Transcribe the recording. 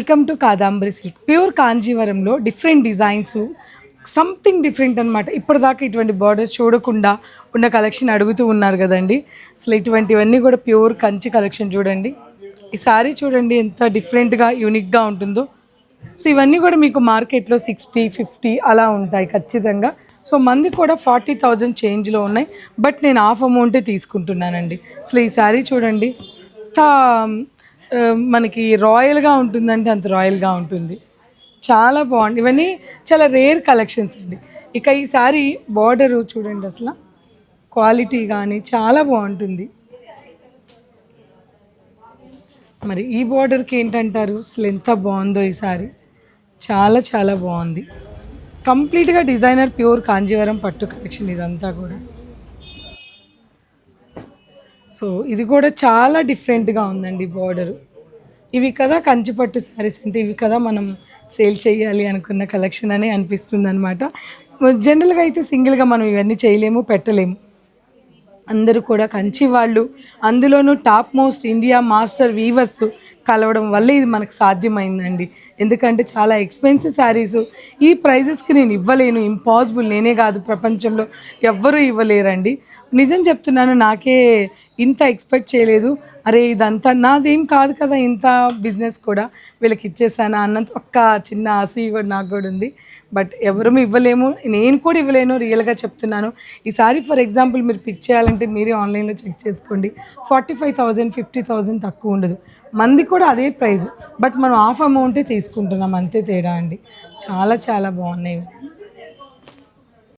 Welcome to Kadambari silk. Pure కాంజీవరంలో different designs, something different అనమాట. ఇప్పటిదాకా ఇటువంటి బార్డర్స్ చూడకుండా ఉన్న కలెక్షన్ అడుగుతూ ఉన్నారు కదండి. అసలు ఇటువంటివన్నీ కూడా ప్యూర్ కంచి కలెక్షన్. చూడండి ఈ సారీ, చూడండి ఎంత డిఫరెంట్గా యూనిక్గా ఉంటుందో. సో ఇవన్నీ కూడా మీకు మార్కెట్లో 60-50 అలా ఉంటాయి ఖచ్చితంగా. సో మంది కూడా 40,000 చేంజ్లో ఉన్నాయి. బట్ నేను హాఫ్ అమౌంటే తీసుకుంటున్నానండి. అసలు ఈ సారీ చూడండి, ఎంత మనకి రాయల్గా ఉంటుందంటే అంత రాయల్గా ఉంటుంది. చాలా బాగుంది. ఇవన్నీ చాలా రేర్ కలెక్షన్స్ అండి. ఇక ఈ సారీ బార్డరు చూడండి, అసలు క్వాలిటీ కానీ చాలా బాగుంటుంది. మరి ఈ బార్డర్కి ఏంటంటారు? అసలు ఎంత బాగుందో ఈ సారీ, చాలా చాలా బాగుంది. కంప్లీట్గా డిజైనర్ ప్యూర్ కాంజీవరం పట్టు కలెక్షన్ ఇదంతా కూడా. సో ఇది కూడా చాలా డిఫరెంట్గా ఉందండి బార్డరు. ఇవి కదా కంచిపట్టు శారీస్ అంటే, ఇవి కదా మనం సేల్ చేయాలి అనుకున్న కలెక్షన్ అని అనిపిస్తుంది అనమాట. జనరల్గా అయితే సింగిల్గా మనం ఇవన్నీ చేయలేము, పెట్టలేము. అందరూ కూడా కంచి వాళ్ళు, అందులోనూ top most India master weavers కలవడం వల్ల ఇది మనకు సాధ్యమైందండి. ఎందుకంటే చాలా ఎక్స్పెన్సివ్ శారీస్ ఈ ప్రైజెస్కి నేను ఇవ్వలేను, ఇంపాసిబుల్. నేనే కాదు, ప్రపంచంలో ఎవ్వరూ ఇవ్వలేరండి. నిజం చెప్తున్నాను, నాకే ఇంత ఎక్స్పెక్ట్ చేయలేదు. అరే ఇదంతా నాదేం కాదు కదా, ఇంత బిజినెస్ కూడా వీళ్ళకి ఇచ్చేసాను అన్నంత ఒక్క చిన్న ఆశ కూడా నాకు కూడా ఉంది. బట్ ఎవరూ ఇవ్వలేము, నేను కూడా ఇవ్వలేను, రియల్గా చెప్తున్నాను. ఈసారి ఫర్ ఎగ్జాంపుల్ మీరు పిక్ చేయాలంటే మీరే ఆన్లైన్లో చెక్ చేసుకోండి. 45,000 50,000 తక్కువ ఉండదు. మంది కూడా అదే ప్రైస్, బట్ మనం హాఫ్ అమౌంటే తీసుకుంటున్నాం, అంతే తేడా అండి. చాలా చాలా బాగున్నాయి.